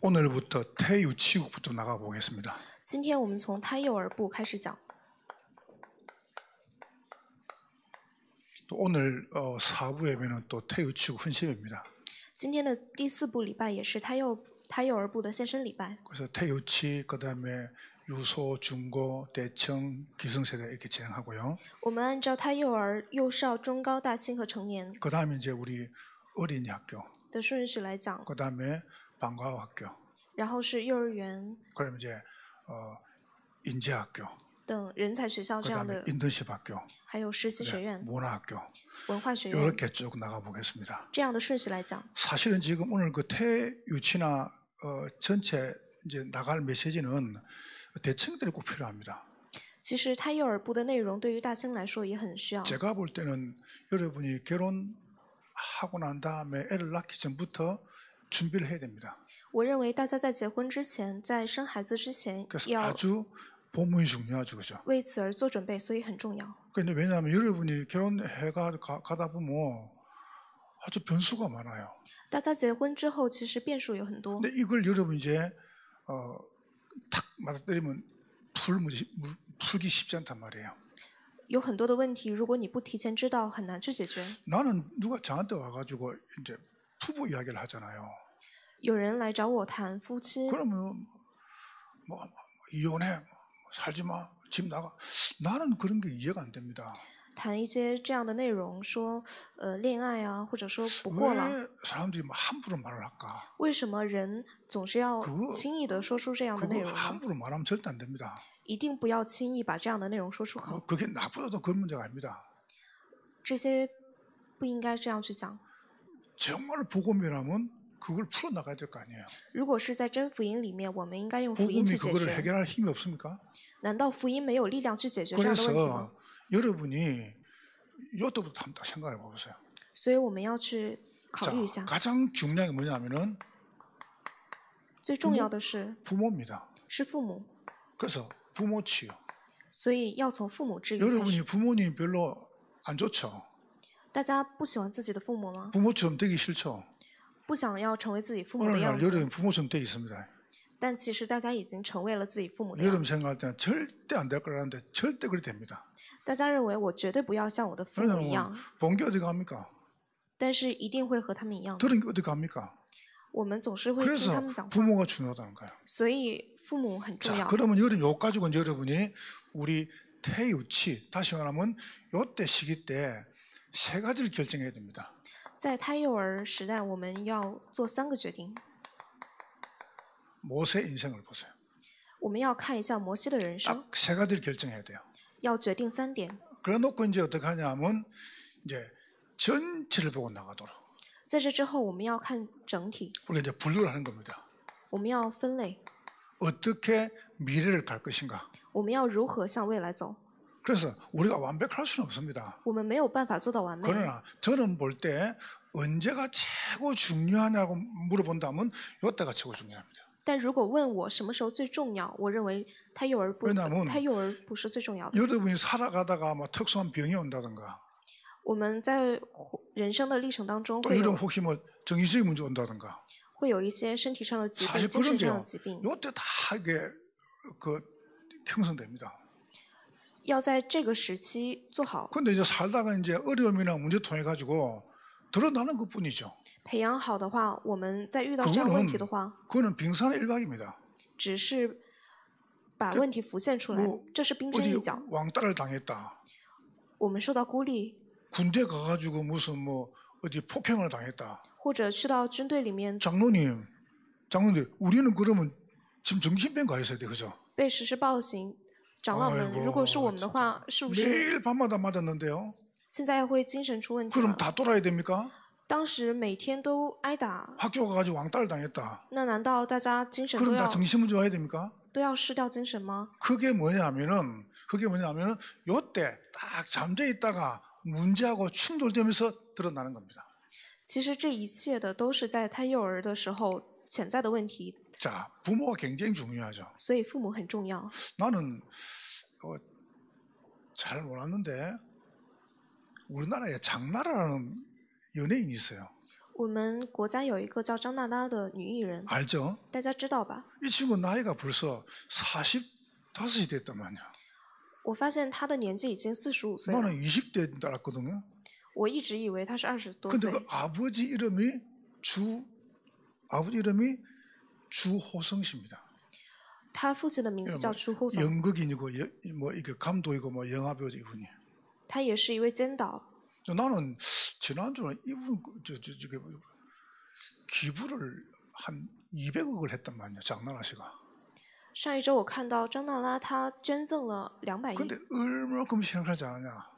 오늘부터 태유치국부터 나가보겠습니다. 今天我们从胎幼儿部开始讲。 또 오늘 4부 예배는 또 태유치국 헌신입니다. 今天的第4部礼拜也是胎幼儿部的献身礼拜。 그래서 태유치 그다음에 유소, 중고, 대청, 기성세대 이렇게 진행하고요. 我们按照胎幼儿、幼少、中高、大青和成年 그다음에 이제 우리 어린이 학교, 的顺序来讲， 그다음에 방과후 학교, 然后是幼儿园 그다음에 이제 인재학교, 等人才学校这样 그다음에 的， 인턴십 학교, 还有实习学院、 문화학교 文化学院 이렇게 쭉 나가보겠습니다. 这样的顺序来讲。 사실은 지금 오늘 그 태유치나 전체 이제 나갈 메시지는 대청들이 꼭 필요합니다. 其实胎幼儿部的内容对于大青来说也很需要。 제가 볼 때는 여러분이 결혼하고 난 다음에 애를 낳기 전부터 준비를 해야 됩니다. 我认为大家在结婚之前，在生孩子之前 그래서 要 아주 본문이 중요하죠, 그죠? 为此而做准备，所以很重要。 근데 왜냐하면 여러분이 결혼해가 가다 보면 아주 변수가 많아요. 大家结婚之后，其实变数有很多， 근데 이걸 여러분 이제 탁 맞아때리면 풀기 쉽지 않단 말이에요. 有很多的问题，如果你不提前知道，很难去解决。 나는 누가 저한테 와가지고 이제 부부 이야기를 하잖아요. 有人来找我谈夫妻， 그러면 뭐 이혼해, 살지 마, 집 나가. 나는 그런 게 이해가 안 됩니다. 谈一些这样的内容，说恋爱啊，或者说不过了， 왜 사람들이 막 함부로 말을 할까? 为什么人总是要 그거 轻易的说出这样的内 그거 容呢？ 함부로 말하면 절대 안 됩니다. 一定不要轻易把这样的内容说出口， 뭐 그게 나보다도 그런 문제가 아닙니다. 这些不应该这样去讲。 정말 복음이라면 그걸 풀어나가야 될 거 아니에요. 如果是在真福音里面，我们应该用福音 복음이 去解 그거를 决。 해결할 힘이 없습니까? 难道福音没有力量去解决这样的问题吗？ 그래서 여러분이 이것부터 한번 생각해 보세요. 所以我们要去考 자, 虑一下。 가장 중요한 게 뭐냐면은 最重要的是 부모입니다. 是父母， 그래서 부모 치유. 所以要从父母治愈开始。 여러분이 부모님 별로 안 좋죠? 大家不喜欢自己的父母吗？ 부모처럼 되기 싫죠? 不想要成为自己父母的 어느 样 날 子， 여러분 부모처럼 되어 있습니다. 但其实大家已经成为了自己父母的样 여러분 子。 생각할 때는 절대 안 될 거라는데 절대 그렇게 됩니다. 大家认为我绝对不要像我的父母一 왜냐하면 样， 본 게 어디 갑니까? 但是一定会和他们一样的。 들은 게 어디 갑니까? 我们总是会听他 그래서 们讲话， 부모가 중요하다는 거예요. 所以父母很重 자, 要。 그러면 여러분 요 가지고 이제 여러분이 우리 태유치 다시 말하면 요때 시기 때 세 가지를 결정해야 됩니다. 在胎幼儿时代，我们要做3个决定。 모세 인생을 보세요. 我们要看一下摩西的人生， 딱 세 가지를 결정해야 돼요. 要决定3点。 그래 놓고 이제 어떻게 하냐면 이제 전체를 보고 나가도록 在这之后，我们要看整体， 우리가 이제 분류를 하는 겁니다. 我们要分类， 어떻게 미래를 갈 것인가. 我们要如何向未来走。 그래서 우리가 완벽할 수는 없습니다. 我们没有办法做到完美， 그러나 저는 볼 때 언제가 최고 중요하냐고 물어본다면 이때가 최고 중요합니다. 但如果问我什么时候最重要，我认为胎幼儿不 왜냐하면 胎幼儿不是最重要的。 여러분이 살아가다가 뭐 특수한 병이 온다든가 我们在人生的历程当中 또 会 여러분 有 혹시 뭐 정신적인 문제 온다든가 会有一些身体上的疾 사실 病、精神 그런 上的 게요. 疾病， 이때 다 이게 그 형성됩니다. 要在这个时期做好， 근데 이제 살다가 이제 어려움이나 문제 통해 가지고 드러나는 것뿐이죠. 培养好的话，我们在遇到这样问题的话， 그거는 빙산의 일각입니다. 只是把问题浮现出来 뭐 ，这是冰山 어디 一角。 왕따를 당했다. 我们受到孤立， 군대 가가지고 무슨 뭐 어디 폭행을 당했다. 或者去到军队里面 장로님, 우리는 그러면 지금 정신병 가 있어야 돼, 그죠? 被实施暴行。长老们， 아이고 如果是我们的话，是不是 매일 밤마다 맞았는데요. 现在会精神出问题 그럼 了？ 다 돌아야 됩니까? 当时每天都挨打， 학교 가가지고 왕따를 당했다. 那难道大家精神 그럼 다 정신문제 와야 됩니까? 都要失掉精神吗？ 그게 뭐냐면은 요때 딱 잠재 있다가 문제하고 충돌되면서 드러나는 겁니다. 其实这一切的都是在胎幼儿的时候潜在的问题， 자, 부모가 굉장히 중요하죠. 所以父母很重要。 나는 잘 몰랐는데 우리나라에 장나라라는 연예인이 있어요. 我们国家有一个叫张娜拉的女艺人， 알죠? 大家知道吧？ 이 친구 나이가 벌써 45이 됐단 말이야. 我发现她的年纪已经45岁了， 나는 20대인 줄 알았거든요. 我一直以为她是20多 근데 岁。 그 아버지 이름이 주호성 씨입니다. 她父亲的名字叫朱厚松， 연극인이고 뭐 이게 감독이고 뭐 영화배우죠 이분이. 他也是一位监导。 나는 지난주에 이분 저게 기부를 한 200억을 했단 말이야 장나라 씨가. 上一周我看到张娜拉她捐赠了200亿， 근데 얼마큼 생각하지 않았냐?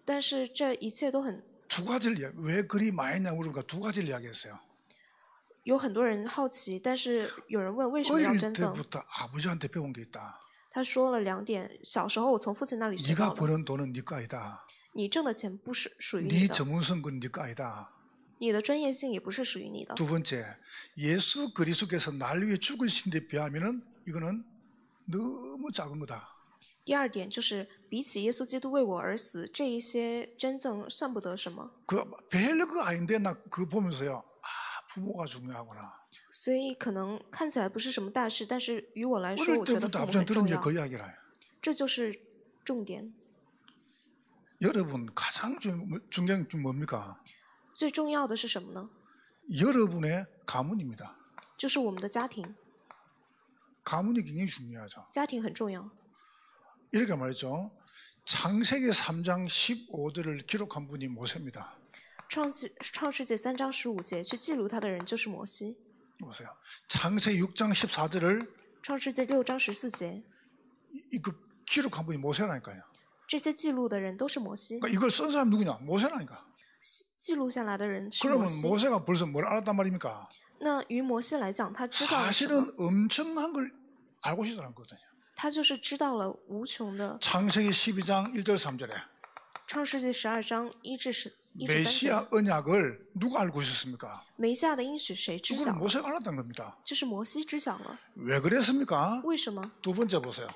但是这一切都很 두 가지를 왜 그리 많이 냐고 물으니까 두 가지를 이야기했어요. 有很多人好奇，但是有人问为什么要 어릴 捐赠， 때부터 아버지한테 배운 게 있다. 他说了2点。小时候我从父亲那里学 네가 到的， 버는 돈은 네 거 아니다. 你挣的钱不是属于你 네 的， 전문성은 네 거 아니다. 你的专业性也不是属于你的。 두 번째, 예수 그리스도께서 날 위해 죽으신 데 비하면은 이거는 너무 작은 거다. 第二点就是比起耶稣基督为我而死，这一些捐赠算不得什么。 그 별거 아닌데 나 그거 보면서요. 아, 부모가 중요하구나. 所以可能看起来不是什么大事，但是于我来说， 어릴 我觉得 때부터 父母 앞전 很 들은 重 게 要， 그 이야기라. 这就是重点。 여러분 가장 중요한 게 뭡니까? 最重要的是什么呢？ 여러분의 가문입니다. 就是我们的家庭， 가문이 굉장히 중요하죠. 家庭很重要。 이렇게 말했죠. 창세기 3장 15절을 기록한 분이 모세입니다. 创世纪3章15节去记录他的人就是摩西。 보세요. 창세기 6장 14절을 创世纪6章14节， 이거 기록한 분이 모세라니까요. 这些记录的人都是摩西， 그러니까 이걸 쓴 사람 누구냐? 모세라니까. 记录下来的人是摩 그러면 西。 모세가 벌써 뭘 알았단 말입니까? 那于摩西来讲，他知道了什么？ 사실은 엄청난 걸 알고 싶다는 거거든요. 他就是知道了无穷的。 창세기 12장 1절 3절에 创世纪12章1至3 메시아 节， 언약을 누가 알고 있었습니까? 梅下的应许谁知 그걸 晓了？ 모세가 알았다는 겁니다. 就是摩西知晓了。 왜 그랬습니까? 为什么？ 두 번째 보세요.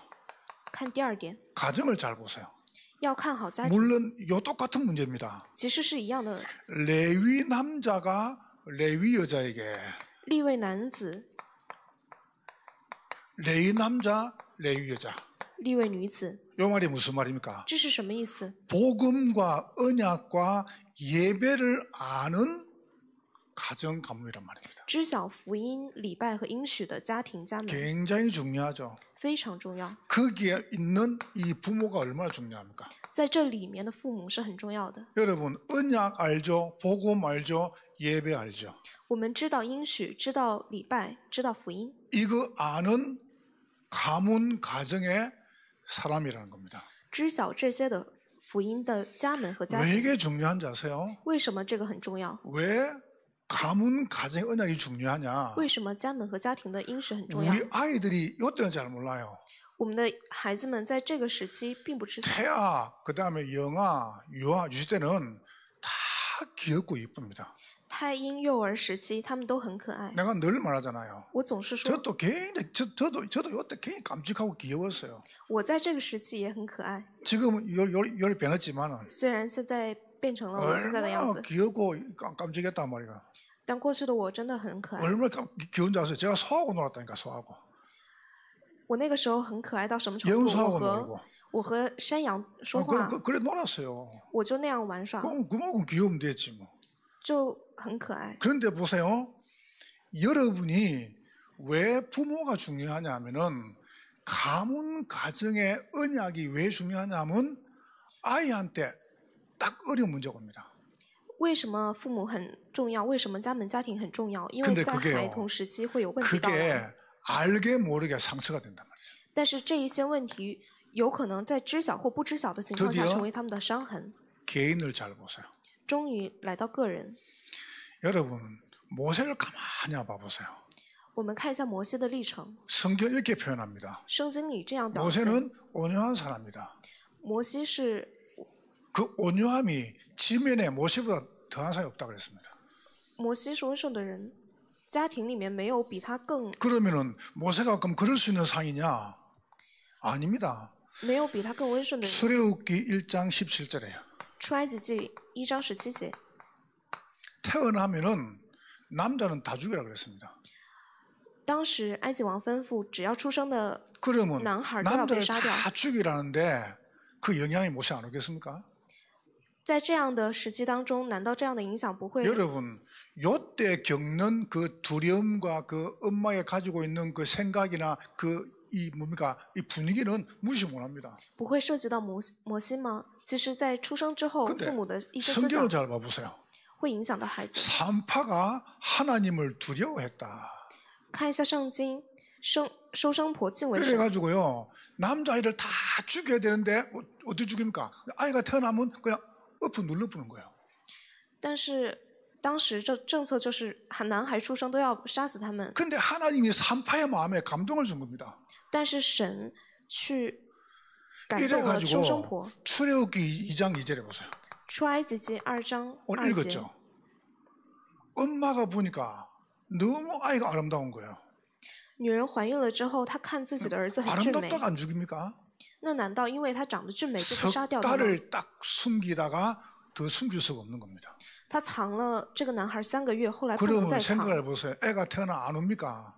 看第二点， 가정을 잘 보세요. 要看好家庭， 물론 요 똑같은 문제입니다. 其实是一样的。 레위 남자가 레위 여자에게 立位男子， 레위 남자 레위 여자. 立位女子， 요 말이 무슨 말입니까? 这是什么意思？ 복음과 언약과 예배를 아는 가정 가문이란 말입니다. 知晓福音、礼拜和应许的家庭家门 굉장히 중요하죠. 非常重要。 거기에 있는 이 부모가 얼마나 중요합니까? 在这里面的父母是很重要的。 여러분 언약 알죠? 복음 알죠? 예배 알죠? 我们知道应许，知道礼拜，知道福音， 이거 아는 가문 가정의 사람이라는 겁니다. 知晓这些的福音的家门和家 왜 庭。 이게 중요한지 아세요? 为什么这个很重要？ 왜 가문 가정의 언약이 중요하냐? 为什么家门和家庭的应许很重要？ 우리 아이들이 이때는 잘 몰라요. 我们的孩子们在这个时期并不知晓。 태아, 그 다음에 영아, 유아, 유시 때는 다 귀엽고 이쁩니다. 太婴幼儿时期，他们都很可爱。 내가 늘 말하잖아요. 我总是说， 저도 굉장히 저도 이때 굉장히 깜찍하고 귀여웠어요. 我在这个时期也很可爱。 지금은 열이 변했지만은 虽然现在变成了我现在的样 얼마나 子， 귀엽고 깜찍했단 말이야. 但过去的我真的很可爱。 얼마나 귀여운지 아세요? 제가 소하고 놀았다니까 소하고. 我那个时候很可爱到什么程度？ 연수하고 놀고. 我和山羊说话， 그래 놀았어요. 我就那样玩耍， 그만큼 귀여우면 됐지 뭐. 就很可爱。 그런데 보세요. 여러분이 왜 부모가 중요하냐 하면은 가문 가정의 언약이 왜 중요하냐면 아이한테 딱 어려운 문제가 옵니다. 为什么父母很重要？为什么家门家庭很重要？因为 근데 在 그게요 孩童时期会有问题到来， 그게 알게 모르게 상처가 된단 말이죠. 但是这一些问题有可能在知晓或不知晓的情况下 드디어 成为他们的伤痕。 개인을 잘 보세요. 终于来到个人， 여러분 모세를 가만히 봐보세요. 我们看一下摩西的历程。 성경 이렇게 표현합니다. 圣经里这样表现： 모세는 온유한 사람이다. 摩西是 그 온유함이 지면에 모세보다 더한 사람이 없다 그랬습니다. 摩西是温顺的人，家庭里面没有比他更 그러면은 모세가 그럼 그럴 수 있는 상이냐? 아닙니다. 没有比他更温顺的人。 출애굽기 1장 17절에요. 出埃及记1章17节， 태어나면은 남자는 다 죽이라 그랬습니다. 当时埃及王吩咐，只要出生的 그러면 男孩都要被 남자를 杀掉。 다 죽이라는데 그 영향이 못이 안 오겠습니까? 在这样的时期当中，难道这样的影响不会 여러분, 요때 겪는 그 두려움과 그 엄마가 가지고 있는 그 생각이나 이 뭡니까? 이 분위기는 무시 못합니다. 不会涉及到摩西吗？其实，在出生之后， 근데 父母的一些思 성경을 想 잘 봐보세요. 会影响到孩子。 산파가 하나님을 두려워했다. 看一下圣经，收生婆敬畏神， 그래가지고요, 남자아이를 다 죽여야 되는데 어떻게 죽입니까? 아이가 태어나면 그냥 엎어 눌러보는 거예요. 但是当时这政策就是男孩出生都要杀死他们， 근데 하나님이 산파의 마음에 감동을 준 겁니다. 但是神去感动了收生婆。 출애굽기 2장 2절에 보세요. 出埃及记2章 오늘 2节， 읽었죠? 엄마가 보니까 너무 아이가 아름다운 거예요. 女人怀孕了之后，她看自己的儿子很俊美， 아름답다가 안 죽입니까? 那难道因为他长得俊美就不杀 석 掉他吗？ 달을 딱 숨기다가 더 숨길 수가 없는 겁니다. 他藏了这个男孩3个月，后来不能 그러면 再藏。 생각을 해보세요. 애가 태어나 안 옵니까?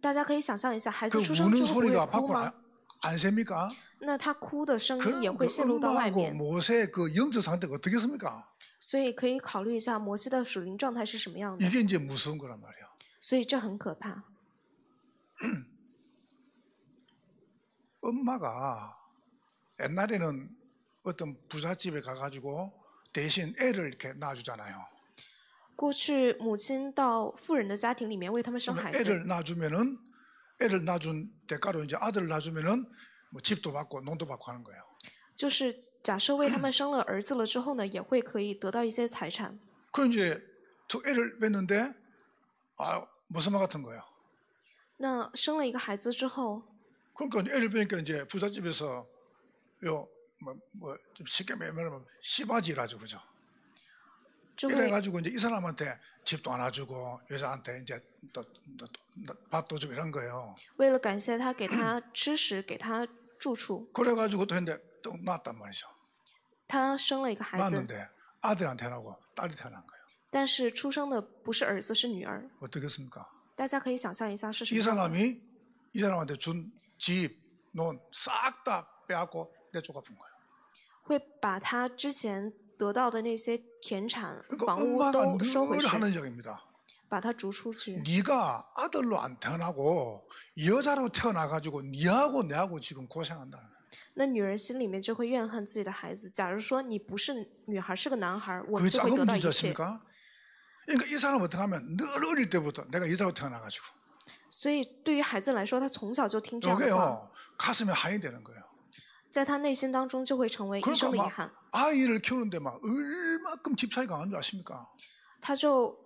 大家可以想象一下，孩 그 子出生 우는 之后会 소리가 哭 밖으로 吗？ 안 셉니까? 那他哭的声音也 그럼 会 그 泄露到外 엄마하고 面， 모세의 그 영적 상태가 어떻겠습니까? 所以可以考虑一下摩西的属灵状态是什么样的。 이게 이제 무서운 거란 말이에요. 所以这很可怕。 엄마가 옛날에는 어떤 부잣집에 가가지고 대신 애를 이렇게 낳아주잖아요. 过去母亲到富人的家庭里面为他们生 그러면 孩子， 애를 낳아준 대가로 이제 아들을 낳아주면은 뭐 집도 받고 농도 받고 하는 거예요. 就是假设为他们生了儿子了之后呢，也会可以得到一些财产。 그럼 이제 두 애를 뺐는데 무슨 말 같은 거예요. 那生了一个孩子之后， 그러니까 애를 빼니까 이제 부잣집에서 좀 쉽게 말하면 씨바지라죠, 그죠? 就会 이래가지고 이제 이 사람한테 집도 안 와주고 여자한테 이제 또 밥도 주고 이런 거예요. 为了感谢他，给他吃食，给他住处。 그래가지고 또 했는데 또 낳았단 말이죠. 他生了一个孩子， 낳았는데 아들한테 태어나고 딸이 태어난 거예요. 但是出生的不是儿子，是女儿。 어떻겠습니까? 大家可以想象一下是什 이 么样的。 사람이 이 사람한테 준 집, 논 싹 다 빼앗고 내쫓아본 거예요. 会把他之前得到的那些田产、 그러니까 房屋 엄마가 都收回 늘 去， 하는 얘기입니다. 把他逐出去。 네가 아들로 안 태어나고 여자로 태어나가지고 네하고 내하고 지금 고생한다는 거예요. 那女人心里面就会怨恨自己的孩子。假如说你不是女孩，是个男孩，我 그게 们就会 작은 得到一切。 문제였습니까? 그러니까 이 사람 어떻게 하면 늘 어릴 때부터 내가 여자로 태어나가지고 所以对于孩子来说，他从小就听这样的话， 이게요 가슴에 한이 되는 거예요. 在他内心当中就会成为一 그러니까 生的遗 막 憾。 아이를 키우는데 막 얼마큼 집착이 강한 줄 아십니까? 他就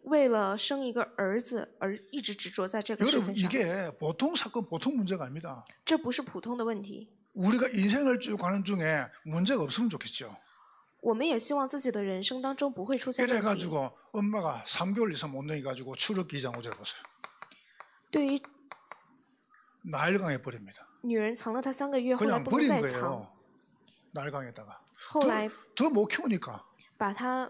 为了生一个儿子而一直执着在这个事 여러분 情上。 이게 보통 사건 보통 문제가 아닙니다. 这不是普通的问题。 우리가 인생을 쭉 가는 중에 문제가 없으면 좋겠죠. 我们也希望自己的人生当中不会出现问题。 이래가지고 엄마가 3개월 이상 못 넘겨가지고 출애굽기 2장 5절 보세요. 对于 나일강에 버립니다. 女人藏了他3个月，后来 그냥 不能 버린 再藏， 거예요. 나일강에다가 后来 더 못 키우니까 把他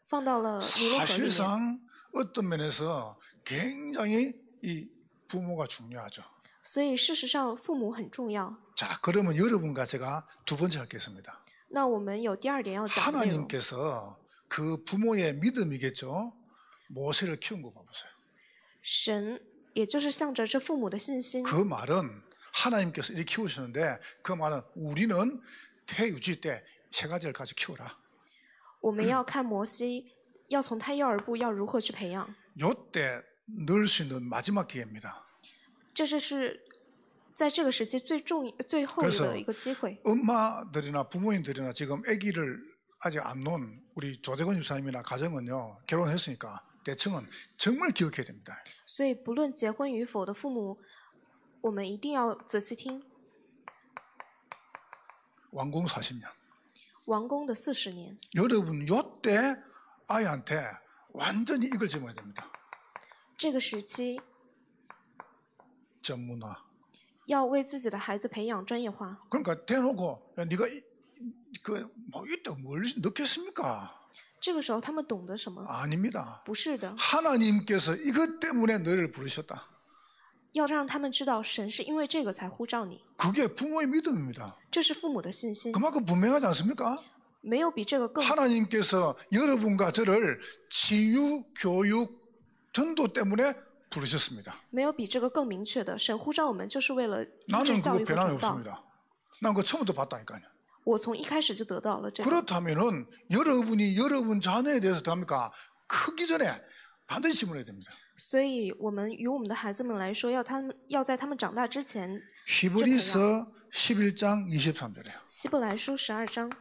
放到了尼罗河里面。 사실상 어떤 면에서 굉장히 이 부모가 중요하죠. 所以事实上，父母很重要。 자, 그러면 여러분과 제가 두 번째 하겠습니다. 那我们有第二点要讲的内容。 하나님께서 그 부모의 믿음이겠죠. 모세를 키운 거 봐보세요. 神也就是向着这父母的信心， 그 말은 하나님께서 이렇게 키우시는데 그 말은 우리는 태유지 때 세 가지를 가지고 키워라. 我们要看摩西，要从他幼儿部要如何去培养。 요때 넣을 수 있는 마지막 기회입니다. 这就是在这个时期最后 그래서 的一个机会。 엄마들이나 부모님들이나 지금 아기를 아직 안 놓은 우리 조대건 집사님이나 가정은요 결혼했으니까 대청은 정말 기억해야 됩니다. 所以不论结婚与否的父母，我们一定要仔细听。 왕궁 40년. 王宫的40年， 여러분 요때 아이한테 완전히 이걸 집어야 됩니다. 这个时期 전문화. 要为自己的孩子培养专业化。 그러니까 대놓고 야, 네가 그뭐 이때 뭘 넣겠습니까? 这个时候他们懂得什么？ 아닙니다. 不是的， 하나님께서 이것 때문에 너를 부르셨다. 要让他们知道神是因为这个才呼召你， 그게 부모의 믿음입니다. 这是父母的信心， 그만큼 분명하지 않습니까? 没有比这个更 하나님께서 여러분과 저를 치유, 교육, 전도 때문에 부르셨습니다. 没有比这个更明确的。神呼召我们就是为了医治 나는 教 그거 育和 변함이 传道。 없습니다. 난 그거 처음부터 봤다니까요. 我从一开始就得到了这个， 그렇다면은 여러분이 여러분 자녀에 대해서 합니까? 크기 전에 반드시 질문해야 됩니다. 所以我们与我们的孩子们来说，要在他们长大之前， 히브리서 11장 23절이에요. 希伯来书12章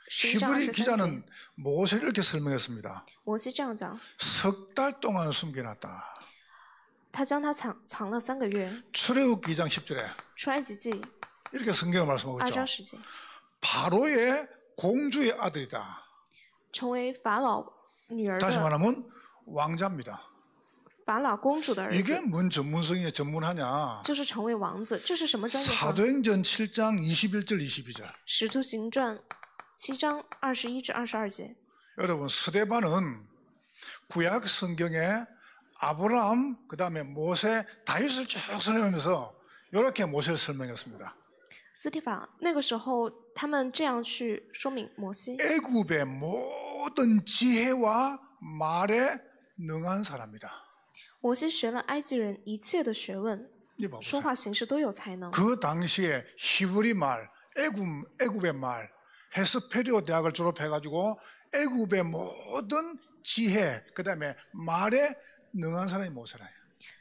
11章 히브리 23节， 기자는 모세를 이렇게 설명했습니다. 摩西这样讲， 석 달 동안 숨겨놨다. 他将他藏了3个月。 출애굽기 2장 10절에 出埃及记 이렇게 성경을 말씀하고 2 있죠. 章10节， 바로의 공주의 아들이다. 成为法老女儿 다시 的 말하면 왕자입니다. 法老公主的儿 이게 子， 뭔 전문성의 전문하냐? 就是成为王子。这是什么专业化？ 사도행전 7장 21절 22절. 使徒行传7章21至22节。 여러분 스데반은 구약 성경에 아브라함 그다음에 모세 다윗을 쭉 설명하면서 이렇게 모세를 설명했습니다. 斯提法那个时候，他们这样去说明摩西， 애굽의 모든 지혜와 말에 능한 사람이다. 摩西学了埃及人一切的学问， 이 说 봐보세요. 话行事都有才能。 그 당시에 히브리 말, 애굽의 말, 헤스페리오 대학을 졸업해가지고 애굽의 모든 지혜, 그다음에 말에 능한 사람이 모세라요.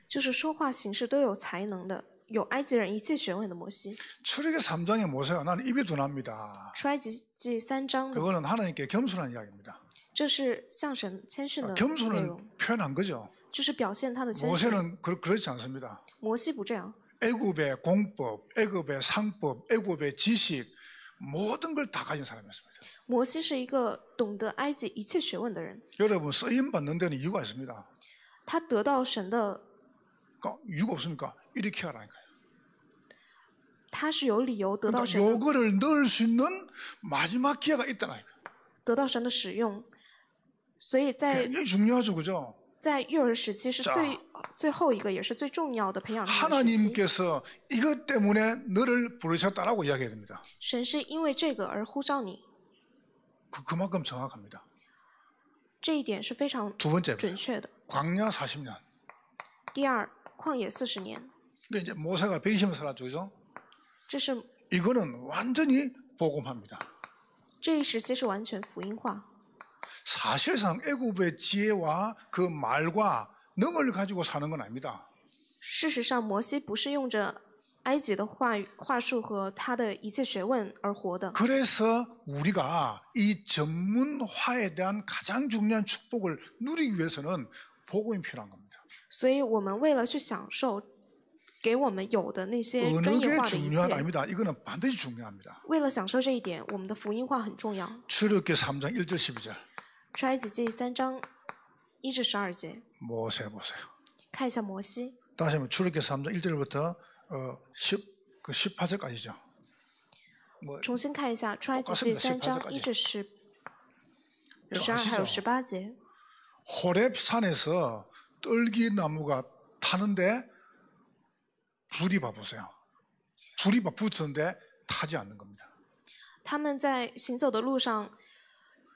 就是说话行事都有才能的，有埃及人一切学问的摩西。 출애굽기 3장의 모세가 나는 입이 둔합니다. 出埃及记3章的， 그거는 하나님께 겸손한 이야기입니다. 这是向神谦逊的内 겸손을 容， 표현한 거죠. 就是表现他的谦逊。 모세는 그렇지 않습니다. 摩西不这样， 애굽의 공법, 애굽의 상법, 애굽의 지식 모든 걸 다 가진 사람이었습니다. 摩西是一个懂得埃及一切学问的人， 여러분 쓰임 받는 데는 이유가 있습니다. 他得到神的， 그러니까 이유가 없습니까? 이렇게 하라니까요. 他是有理由得到 그러니까 神的， 요거를 넣을 수 있는 마지막 기회가 있다니까요. 得到神的使用。所以在 굉장히 중요하죠, 그죠? 在幼儿时期是 자 最后一个，也是最重要的培养他们的时期。 하나님께서 이것 때문에 너를 부르셨다라고 이야기해야 됩니다. 神是因为这个而呼召你， 그만큼 정확합니다. 这一点是非常 두 번째, 准确的。 광야 40년. 第二，旷野40年， 근데 이제 모세가 120을 살았죠, 그죠? 这是 이거는 완전히 복음합니다. 这一时期是完全福音化。 사실상 애굽의 지혜와 그 말과 능을 가지고 사는 건 아닙니다. 事实上，摩西不是用着埃及的话术和他的一切学问而活的。 그래서 우리가 이 전문화에 대한 가장 중요한 축복을 누리기 위해서는 복음이 필요한 겁니다. 所以我们为了去享受给我们有的那些专 어느 业 게 化的一 중요하다 切， 아닙니다. 이거는 반드시 중요합니다. 为了享受这一点，我们的福音化很重要。 출애굽기 3장 1절 12절 出埃及记3章1至12节， 모세 보세요. 看一下摩西。 다시 한번 출애굽기 3장 1절부터 18절까지죠. 重新看一下出埃及记3章1至12还有18节。 호렙산에서 떨기나무가 타는데 불이 봐보세요. 불이 막 붙었는데 타지 않는 겁니다. 他们在行走的路上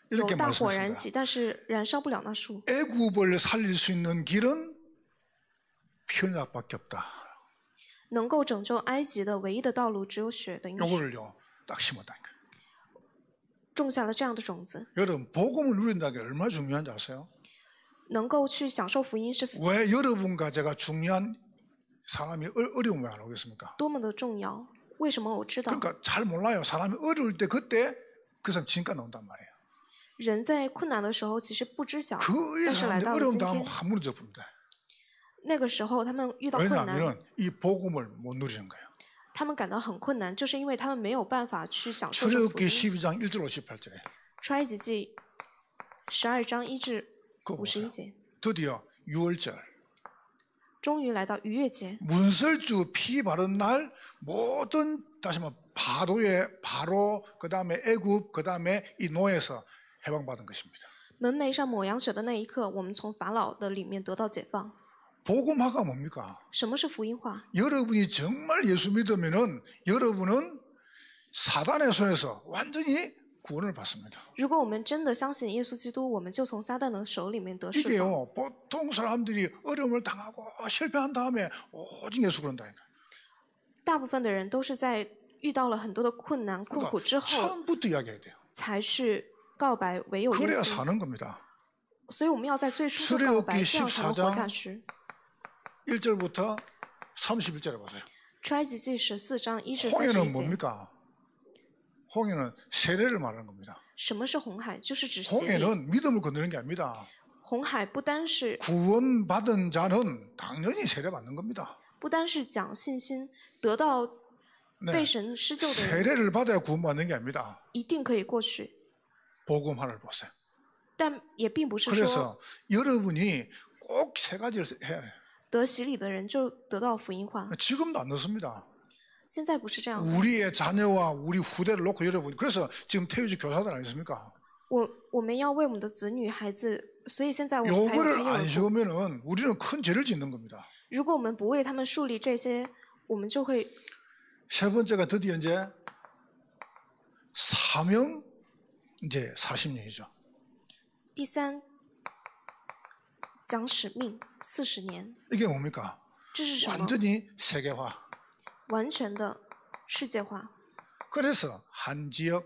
有 이렇게 大火燃 말씀하십니다. 起，但是燃烧不了那树。 애굽을 살릴 수 있는 길은 편약밖에 없다. 能够拯救埃及的唯一的道路只有血，等于血。 요거를요 딱 심었다니까요. 种下了这样的种子， 여러분 복음을 누린다는 게 얼마나 중요한지 아세요? 能够去享受福音是 왜 여러분과 제가 중요한 사람이 어려움이 안 오겠습니까? 多么的重要。为什么我知道？ 그러니까 잘 몰라요. 사람이 어려울 때 그때 그 사람 진가 나온단 말이에요. 人在困难的时候其实不知晓， 그 但是来 사람이 到了 어려움 今 당하면 天， 확 무너져 봅니다. 那个时候他们遇到困难， 왜냐하면 이 복음을 못 누리는 거예요. 他们感到很困难，就是因为他们没有办法去享受这福 출애굽기 音。 12장 1절 58절에 出埃及记12章1至 그거 보세요. 51节， 드디어 6월절 终于来到逾越节。 문설주 피 바른 날 모든 다시 말해 바로 그다음에 애굽 그다음에 이 노예에서 해방받은 것입니다. 门楣上抹羊血的那一刻，我们从法老的里面得到解放。 복음화가 뭡니까? 什么是福音化？ 여러분이 정말 예수 믿으면은 여러분은 사단의 손에서 완전히 구원을 받습니다. 如果我们真的相信耶稣基督，我们就从撒旦的手里面得释放。 이게요, 보통 사람들이 어려움을 당하고 실패한 다음에 오직 예수 그런다니까. 大部分的人都是在遇到了很多的困难、困苦之后， 처음부터 이야기해야 돼요. 才是告白唯有耶 그래야 稣。 사는 겁니다. 所以我们要在最初就告白，这样才能活下去。 1절부터 31절에 보세요. 出埃及记14章1至 홍해는 31节。 뭡니까? 홍해는 세례를 말하는 겁니다. 什么是红海？就是指洗礼。 홍해는 믿음을 건드리는 게 아닙니다. 红海不单是 구원받은 자는 당연히 세례받는 겁니다. 不单是讲信心，得到 네. 被神施救的人 세례를 받아야 구원받는 게 아닙니다. 一定可以过去， 복음화를 보세요. 但也并不是说 그래서 여러분이 꼭 세 가지를 해야 해요. 得洗礼的人就得到福音化。 지금도 안 넣습니다. 现在不是这样的。 우리의 자녀와 우리 후대를 놓고 여러분, 그래서 지금 태유지 교사들 아니십니까? 我们要为我们的子女孩子，所以现在我们才有胎 요거를 幼 안 儿部。 세우면은 우리는 큰 죄를 짓는 겁니다. 如果我们不为他们树立这些，我们就会 세 번째가 드디어 이제 사명 이제 40년이죠. 第三讲使命40年， 이게 뭡니까? 这是什么？ 완전히 세계화. 完全的世界化。 그래서 한 지역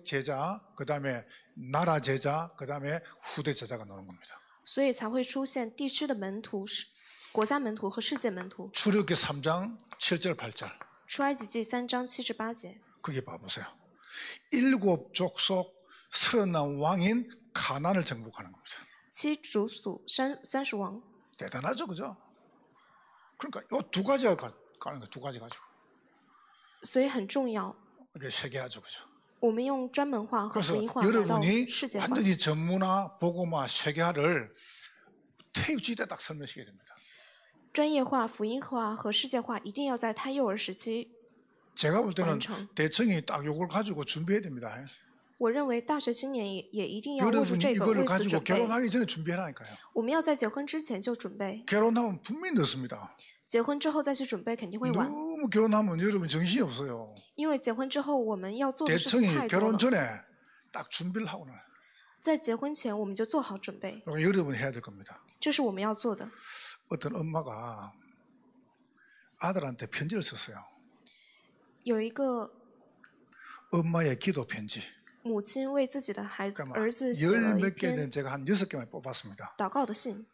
제자, 그다음에 나라 제자, 그다음에 후대 제자가 나오는 겁니다. 所以才会出现地区的门徒、国家门徒和世界门徒。 출애굽기 3장 7절 8절. 出埃及记3章7至8节。 거기 봐보세요. 7 족속 30난 왕인 가나안을 정복하는 겁니다. 7族属30王。 대단하죠, 그죠? 그러니까 이 두 가지가 가는 거예요. 두 가지 가지고. 所以很重要。 이게 세계화죠, 그죠? 我们用专门化和 그래서 福音化来到 여러분이 世界化。 완전히 전문화, 복음화, 세계화를 태유지 때 딱 설명시켜야 됩니다. 专业化、福音化和世界化一定要在胎幼儿时期 제가 볼 때는 完成。 대청이 딱 요걸 가지고 준비해야 됩니다. 我认为大学青年也一定要握住 여러분이 这个， 이거를 为此 가지고 准备。 결혼하기 전에 준비해라니까요. 我们要在结婚之前就准备， 결혼하면 분명히 늦습니다. 结婚之后再去准备肯定会晚， 너무 결혼하면 여러분 정신이 없어요. 因为结婚之后我们要做的事情 대청이 太多 결혼 了。 전에 딱 준비를 하고 나요. 在结婚前我们就做好准备， 그러니까 여러분이 해야 될 겁니다. 这是我们要做的。 어떤 엄마가 아들한테 편지를 썼어요. 有一个 엄마의 기도 편지. 母亲为自己的孩子 그러니까 儿子写了一 열몇 개 篇 된 제가 한 6개만 뽑았습니다. 祷告的信。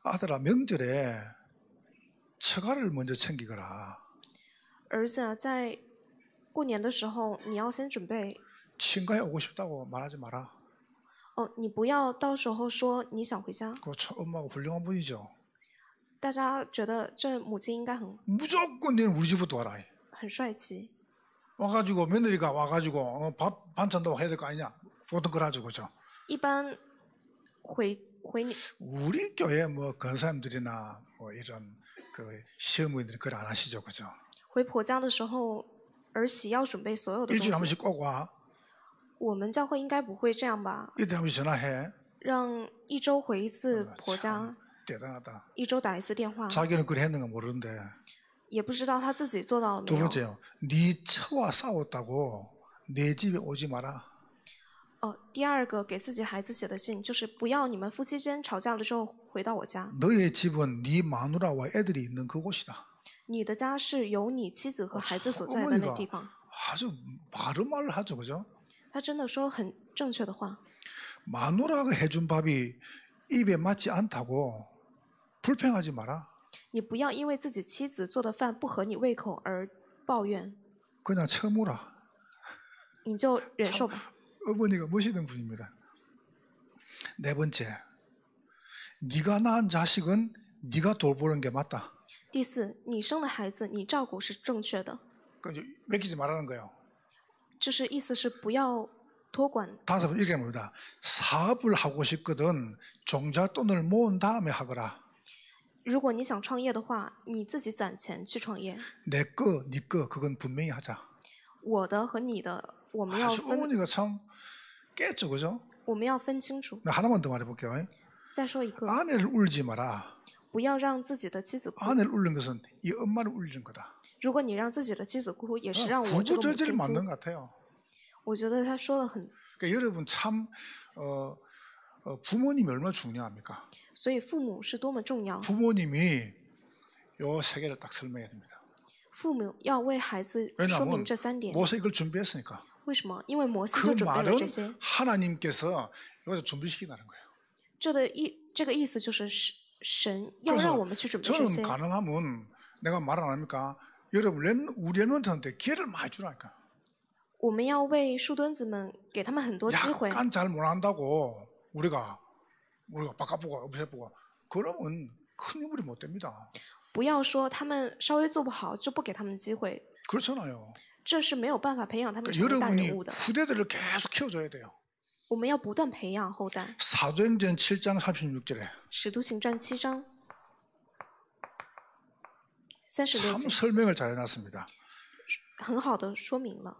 아들아 명절에 처가를 먼저 챙기거라. 儿子啊，在过年的时候你要先准备 친가에 오고 싶다고 말하지 마라. 哦，你不要到时候说你想回家。 그 엄마가 훌륭한 분이죠. 大家觉得这母亲应该 무조건 너는 우리 집부터 와라. 很帅气， 와가지고 며느리가 와가지고 밥 반찬도 해야 될 거 아니냐. 보통 그러죠, 그죠? 一般回你 우리 교회 뭐 권사님들이나 뭐 이런 그 시어머니들이 그걸 안 하시죠, 그죠? 回婆家的时候，儿媳要准备所有的东 일주일에 한 西。 번씩 꼭 와. 我们教会应该不会这样吧？ 이때 한 번씩 전화해. 让一周回一次婆家， 참 대단하다. 一周打一次电话， 자기는 그걸 했는가 모르는데. 也不知道他自己做到了 두 没有。 번째요. 네 처와 싸웠다고 내 집에 오지 마라. 第二个给自己孩子写的信就是不要你们夫妻间吵架了之后回到我家。 너의 집은 네 마누라와 애들이 있는 그곳이다. 你的家是有你妻子和孩子所在的那地方。 아주 바른 말을 하죠, 그죠? 他真的说很正确的话。 마누라가 해준 밥이 입에 맞지 않다고 불평하지 마라. 你不要因为自己妻子做的饭不合你胃口而抱怨， 그냥 처무라. 你就忍受吧。 어머니가 멋있는 분입니다. 네 번째, 네가 낳은 자식은 네가 돌보는 게 맞다. 第四，你生的孩子你照顾是正确的， 맡기지 말라는 거예요. 就是意思是不要托管。 다섯 번 이렇게 합니다. 사업을 하고 싶거든 종잣돈을 모은 다음에 하거라. 如果你想创业的话，你自己攒钱去创业。 내 거, 네 거, 그건 분명히 하자. 我的和你的，我们要 아주 分。 어머니가 참 깼죠, 그죠? 我们要分清楚。 하나만 더 말해볼게요. 再说一个， 아내를 울지 마라. 不要让自己的妻子哭。 아내를 울는 것은 이 엄마를 울리는 거다. 如果你让自己的妻子哭，也是让我这个母 구구절절 亲哭。 맞는 것 같아요. 我觉得他说的很， 그러니까 여러분 참 부모님이 얼마나 중요합니까? 所以父母是多么重要。 부모님이 요 세 개를 딱 설명해야 됩니다. 父母要为孩子说明 왜냐하면 这3点。 모세 이걸 준비했으니까. 为什么？因为摩西 그 就准备了 말은 这些。 하나님께서 이것을 준비시킨다는 거예요. 这个意思就是神要让我们去准备这 저는 些。 가능하면 내가 말 안 합니까? 여러분 우리 랩런트한테 기회를 많이 주라니까. 我们要为树墩子们给他们很多机会。 약간 잘 못한다고 우리가 바꿔보고 없애보고 그러면 큰 인물이 못 됩니다. 不要说他们稍微做不好就不给他们机会， 그렇잖아요. 这是没有办法培养他们成为大 여러분이 人物的。 후대들을 계속 키워줘야 돼요. 我们要不断培养后代。 사도행전 7장 36절에 使徒行传7章36 참 节 설명을 잘 해놨습니다. 很好的说明了。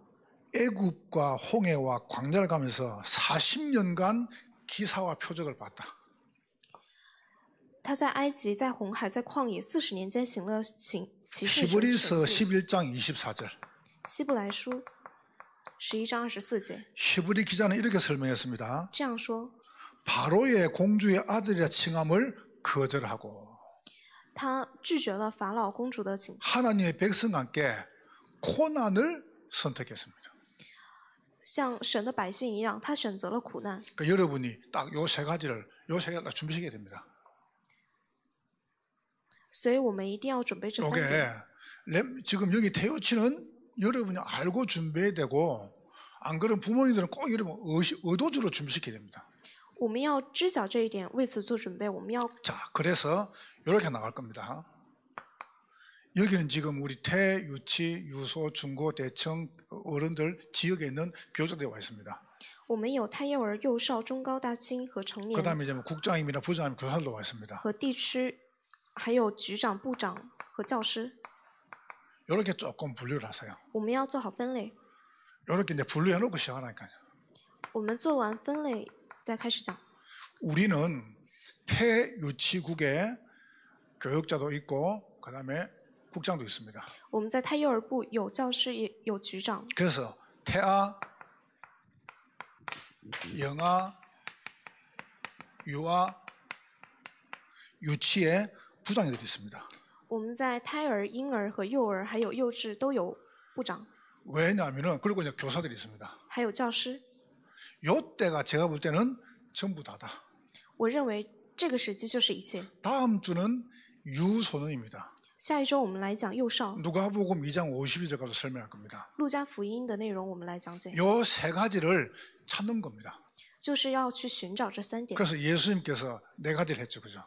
애굽과 홍해와 광야를 가면서 40년간 기사와 표적을 봤다. 他在埃及、在红海、在旷野40年间行了奇事神 히브리서 迹。 11장 24절. 希伯来书11章24节 히브리 기자는 이렇게 설명했습니다. 这样说： 바로의 공주의 아들이라 칭함을 거절하고 他拒绝了法老公主的请， 하나님의 백성과 함께 고난을 선택했습니다. 像神的百姓一样，他选择了苦难。 그러니까 여러분이 딱 요 세 가지를 딱 준비시켜야 됩니다. 所以我们一定要准备这3 이게 点。 지금 여기 태우치는 여러분이 알고 준비해야 되고 안 그러면 부모님들은 꼭 여러분 의도적으로 준비시켜야 됩니다. 我们要知晓这一点，为此做准备。我们要 자, 그래서 이렇게 나갈 겁니다. 여기는 지금 우리 태, 유치, 유소, 중고, 대청 어른들 지역에 있는 교육자들이 와 있습니다. 我们有胎幼儿、幼少、中高大青和成 그 年 다음에 이제 국장님이나 부장님, 교사들도 와 있습니다. 和地区，还有局长、部长和教师。 이렇게 조금 분류를 하세요. 我们要做好分类。 이렇게 이제 분류해놓고 시작하니까요. 我们做完分类再开始讲。 우리는 태, 유치국에 교육자도 있고 그 다음에 국장도 있습니다. 我们在胎幼儿部有教师也有局长， 그래서 태아, 영아, 유아, 유치에 부장님들이 있습니다. 我们在胎儿、婴儿和幼儿还有幼稚都有部长， 왜냐하면은 그리고 이제 교사들이 있습니다. 还有教师。 요때가 제가 볼 때는 전부 다다. 我认为这个时期就是一切。 다음 주는 유소년입니다. 下一周我们来讲幼少， 누가복음 2장 52절까지 설명할 겁니다. 路加福音的内容我们来讲解， 요 세 가지를 찾는 겁니다. 就是要去寻找这3点。 그래서 예수님께서 네 가지를 했죠, 그죠?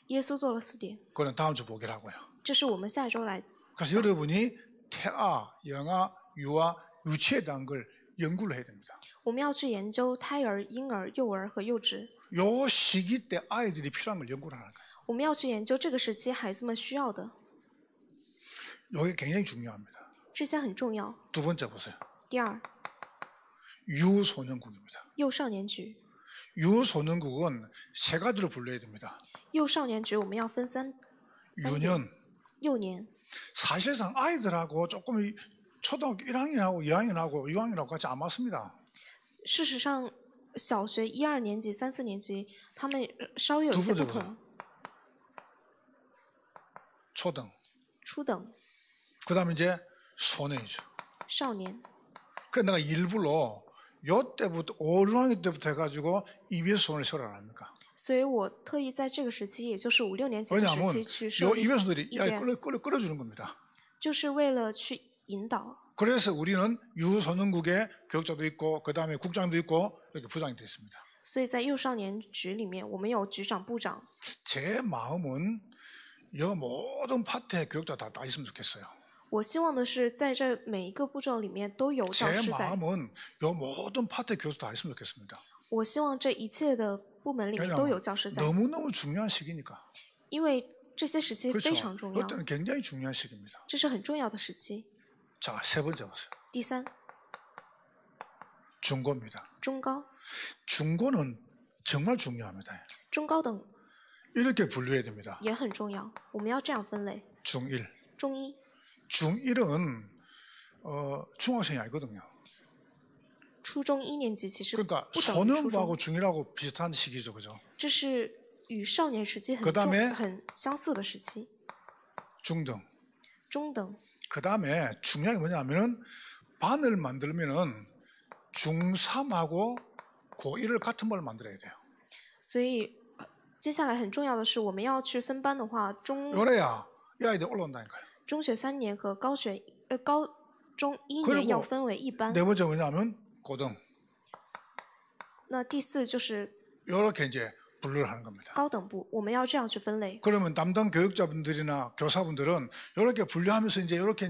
耶稣做了4点， 그거는 다음 주 보기로 하고요. 这是我们下一周来。 그래서 여러분이 태아, 영아, 유아, 유치에 대한 걸 연구를 해야 됩니다. 我们要去研究胎儿、婴儿、幼儿和幼稚。 요 시기 때 아이들이 필요한 걸 연구를 하는 거예요. 我们要去研究这个时期孩子们需要的， 이게 굉장히 중요합니다. 这些很重要。 두 번째 보세요. 第二， 유소년국입니다. 幼少年局。 유소년국은 세 가지로 분류해야 됩니다. 幼少年局我们要分三点。 유년. 幼年， 사실상 아이들하고 조금 초등학교 1학년하고 2학년하고 6학년하고 같이 안 맞습니다. 事实上，小学1、2年级、3、4年级，他们稍微有一些不同。 초등. 初等、 그다음에 이제 소년이죠. 少年， 그래서 내가 일부러 요 때부터 5, 6학년 때부터 해가지고 EBS 소년을 세우라 합니까? 所以我特意在这个时期，也就是5、6年级的 왜냐하면 时期去设 요 立 EBS들이 EBS， 끌어주는 겁니다. 就是为了去引导。 그래서 우리는 유소년국에 교육자도 있고 그 다음에 국장도 있고 이렇게 부장도 있습니다. 所以在幼少年局里面，我们有局长、部长。 제 마음은 이 모든 파트에 교육자 다 있으면 좋겠어요. 我希望的是，在这每一个步骤里面都有教 제 师在。 마음은 이 모든 파트에 교육자 다 있으면 좋겠습니다. 我希望这一切的部门里面都有教师在， 너무너무 중요한 시기니까. 因为这些时期非 그렇죠. 常重要， 그때는 굉장히 중요한 시기입니다. 这是很重要的时期。 자, 세 번째 보세요. 第三， 중고입니다. 中高， 중고는 정말 중요합니다. 中高等 이렇게 분류해야 됩니다. 也很重要，我们要这样分类。 중1. 中一， 중1은 중학생이 아니거든요. 初中一年级其实 그러니까 不等于初 소년부하고 中， 중1하고 비슷한 시기죠, 그죠? 这是与少年时期很 그다음에 很相似的时期。 중등. 中等， 그다음에 중요한 게 뭐냐면은 반을 만들면은 중3하고 고1을 같은 반을 만들어야 돼요. 所以接下来很重要的是，我们要去分班的话， 요래야 이 아이들 올라온다니까요. 中学3年和高中1 그리고 年要分为一班。 네 번째 뭐냐면 고등. 那第四就是 이렇게 이제 분류를 하는 겁니다. 高等部，我们要这样去分类。 그러면 담당 교육자분들이나 교사분들은 이렇게 분류하면서 이렇게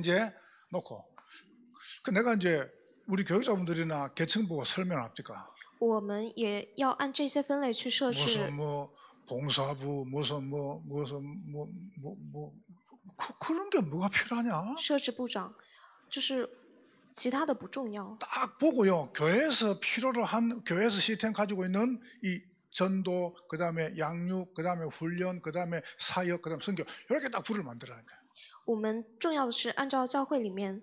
놓고 내가 이제 우리 교육자분들이나 계층 보고 설명을 합니까? 我们也要按这些分类去设置。 무슨 봉사부 무슨 그런 게 뭐가 필요하냐? 设置部长，就是其他的不重要。 딱 보고요. 교회에서 필요로 한 교회에서 시스템 가지고 있는 이 전도, 그다음에 양육, 그다음에 훈련, 그다음에 사역, 그다음에 선교 이렇게 딱 부를 만들어야 돼요. 我们重要的是按照教会里面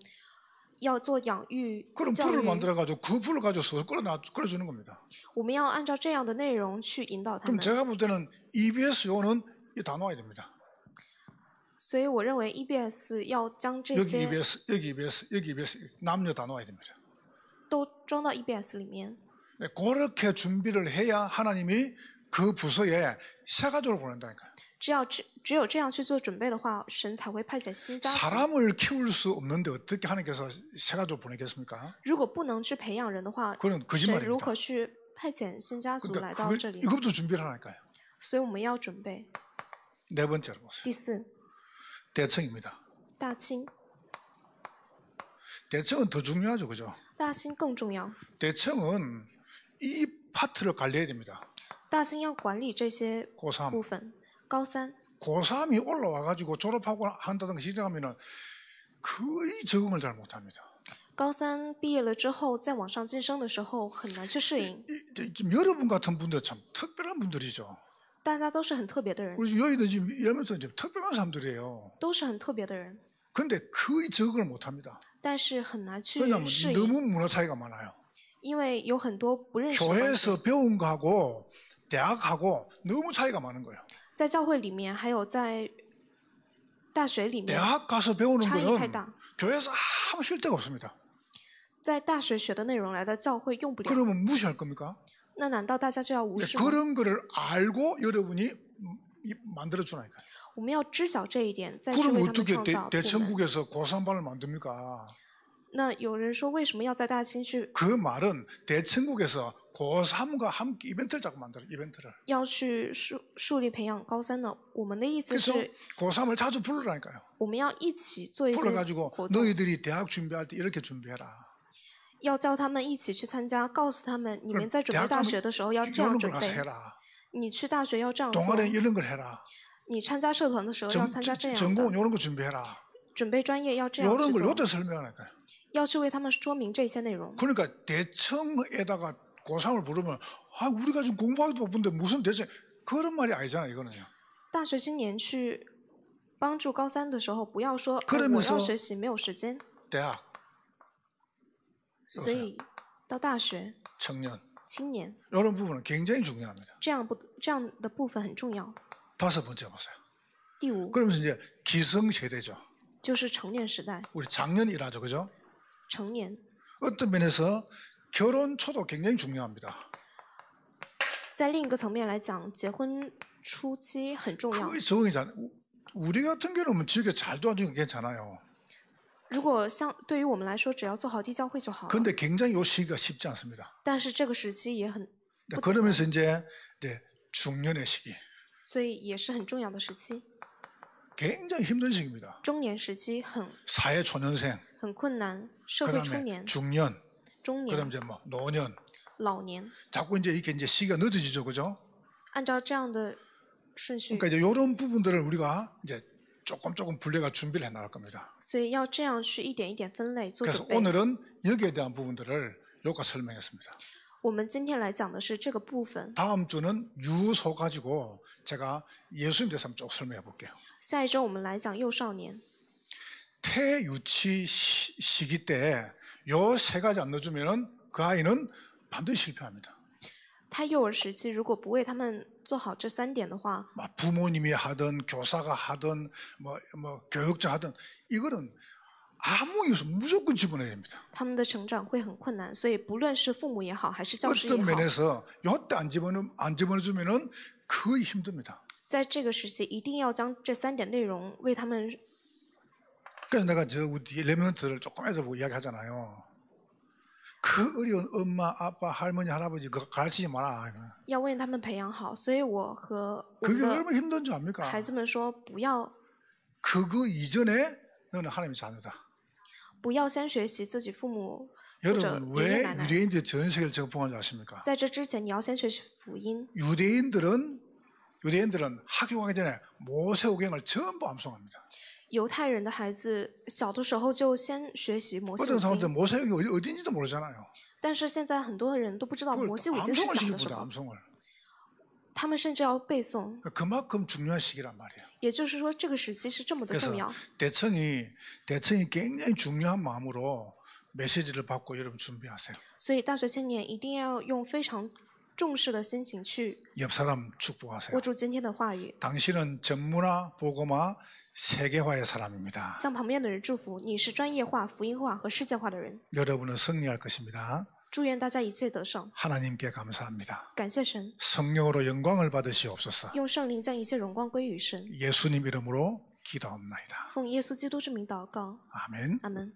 要做养育 그럼 教 부를 育， 만들어가지고 그 부를 가져서 끌어주는 겁니다. 我们要按照这样的内容去引导他 그럼 们。 제가 볼 때는 EBS 요는 다 나와야 됩니다. 所以我认为 EBS 要将这 여기 些 EBS, 여기 EBS, 여기 EBS 남녀 다 나와야 됩니다. 都装到 EBS 里面。 네, 그렇게 준비를 해야 하나님이 그 부서에 새 가족을 보낸다니까요. 只有这样去做准备的话，神才会派遣新家族。 사람을 키울 수 없는데 어떻게 하나님께서 새 가족을 보내겠습니까? 如果不能去培养人的话， 그건 神 거짓말입니다. 如何去派遣新家族来 그러니까 到这里？ 이것부터 준비를 하니까요. 所以我们要准备。 네 번째로 보세요. 第四， 대청입니다. 大清， 대청은 더 중요하죠, 그죠? 大清更重要。 대청은 이 파트를 관리해야 됩니다. 大清要管理这些 고3. 部分。高三， 고3이 올라와가지고 졸업하고 한다든가 시작하면은 거의 적응을 잘 못합니다. 高三毕业了之后，再往上晋升的时候很难去适应。 지금 여러분 같은 분들 참 특별한 분들이죠. 大家都是很特别的人， 우리 여기는 지금 이러면서 이제 특별한 사람들이에요. 都是很特别的人， 근데 거의 적응을 못합니다. 但是很难去 왜냐하면 适应， 너무 문화 차이가 많아요. 因为有很多不认识的关系。 교회에서 배운 거하고 대학하고 너무 차이가 많은 거예요. 在教会里面，还有在大学里面， 대학 가서 배우는 差异太 거는 大。 교회에서 아무 쉴 데가 없습니다. 在大学学的内容来到教会用不了， 그러면 무시할 겁니까? 那难道大家就要无视吗？ 그런 거를 알고 여러분이 만들어 주나니까요. 我们要知晓这一点，再去 그럼 为他们 어떻게 创造部门。 대천국에서 고3반을 만듭니까? 那有人说，为什么要在大清去 그 말은 대천국에서 고3과 함께 이벤트를 자꾸 만들어 이벤트를. 要去树立培养高三呢？我们的意思 그래서 是， 고3을 자주 부르라니까요. 我们要一起做一些 불러가지고 活动， 너희들이 대학 준비할 때 이렇게 준비해라. 要叫他们一起去参加，告诉他们，你们在准备 대학 大 가면 学的时候要这样 이런 准 걸 가서 备， 해라. 你去大学要这样做， 동아리 이런 걸 해라. 你参加社团的时候要参加这样 전공 的， 이런 거 준비해라. 准备专业要这样 이런 去 걸 做， 요때 설명하니까요. 要去为他们说明这些内容。 그러니까 대청에다가 고3을 부르면 아 우리가 지금 공부하기도 바쁜데 무슨 대청 그런 말이 아니잖아요. 이거는요. 大学青年去帮助高三的时候，不要说、我 그러면서 要学习没有时间， 대학, 所以到大学 청년 青年 이런 부분은 굉장히 중요합니다. 这样的部分很重要。 다섯 번째 보세요. 第五 그러면서 이제 기성세대죠. 就是成年时代， 우리 작년이라죠, 그죠? 成年 어떤 면에서 결혼 초도 굉장히 중요합니다. 在另一个层面来讲，结婚初期很重要。 거의 적응이잖아요. 우리 같은 경우는 지역에 잘 도와주면 괜찮아요. 如果对于我们来说，只要做好地教会就好了。 근데 굉장히 이 시기가 쉽지 않습니다. 但是这个时期也很， 그러면서 이제 중년의 시기. 所以也是很重要的时期。 굉장히 힘든 시기입니다. 中年时期很 사회 초년생, 很困难，社会初 그다음에 年、 중년, 中 그다음 年、 이제 뭐 노년. 老年， 자꾸 이제 이게 이제 시기가 늦어지죠, 그죠? 按照这样的顺序， 그러니까 이제 이런 부분들을 우리가 이제 조금 분리가 준비를 해 나갈 겁니다. 所以要这样去一点一点分类做 그래서 准备。 오늘은 여기에 대한 부분들을 요까 설명했습니다. 我们今天来讲的是这个部分。 다음 주는 유소 가지고 제가 예수님 대해서 쭉 설명해 볼게요. 下一周我们来讲幼少年。 태유치 시기 때 요 세 가지 안 넣어주면은 그 아이는 반드시 실패합니다. 他幼儿时期如果不为他们做好这3点的话， 부모님이 하든 교사가 하든 뭐 교육자 하든 이거는 아무 이유 없이 무조건 집어넣어야 됩니다. 他们的成长会很困难，所以不论是父母也好，还是教师也 어떤 好， 면에서 요때 안 집어넣어주면은 거의 힘듭니다. 在这个时期一定要将这3点内容为他们。 그래서 내가 저 우리 레몬트를 조금 애들 보고 이야기하잖아요. 그 어려운 엄마, 아빠, 할머니, 할아버지 그거 가르치지 마라. 要为他们培养好，所以我和我 그게 的 얼마나 힘든 줄 압니까? 孩子们说，不要 그거 이전에 너는 하나님의 자녀다. 不要先学习自己父母或者 여러분 爷爷 왜 奶奶， 유대인들이 전 세계를 정복한 줄 아십니까? 在这之前你要先学习福音。 유대인들은 학교 가기 전에 모세오경을 전부 암송합니다. 犹太人的孩子小的时候就先学习摩西 어떤 五 사람들 经， 모세오경이 어딘지도 모르잖아요. 但是现在很多人都不知道 그걸 摩西五经是 암송을 讲的什 시키보다 么， 암송을. 他们甚至要背诵。 그만큼 중요한 시기란 말이에요. 也就是说，这个时期是这么的 그래서 重要。 대청이 굉장히 중요한 마음으로 메시지를 받고 여러분 준비하세요. 所以大学青年一定要用非常重视的心情去 옆 사람 축복하세요. 握住今天的话语， 당신은 전문화, 복음화, 세계화의 사람입니다. 向旁边的人祝福，你是专业化、福音化和世界化的人。 여러분은 승리할 것입니다. 祝愿大家一切得胜， 하나님께 감사합니다. 感谢神， 성령으로 영광을 받으시옵소서. 用圣灵将一切荣光归于神。 예수님 이름으로 기도합니다. 奉耶稣基督之名祷告， 아멘. 阿门。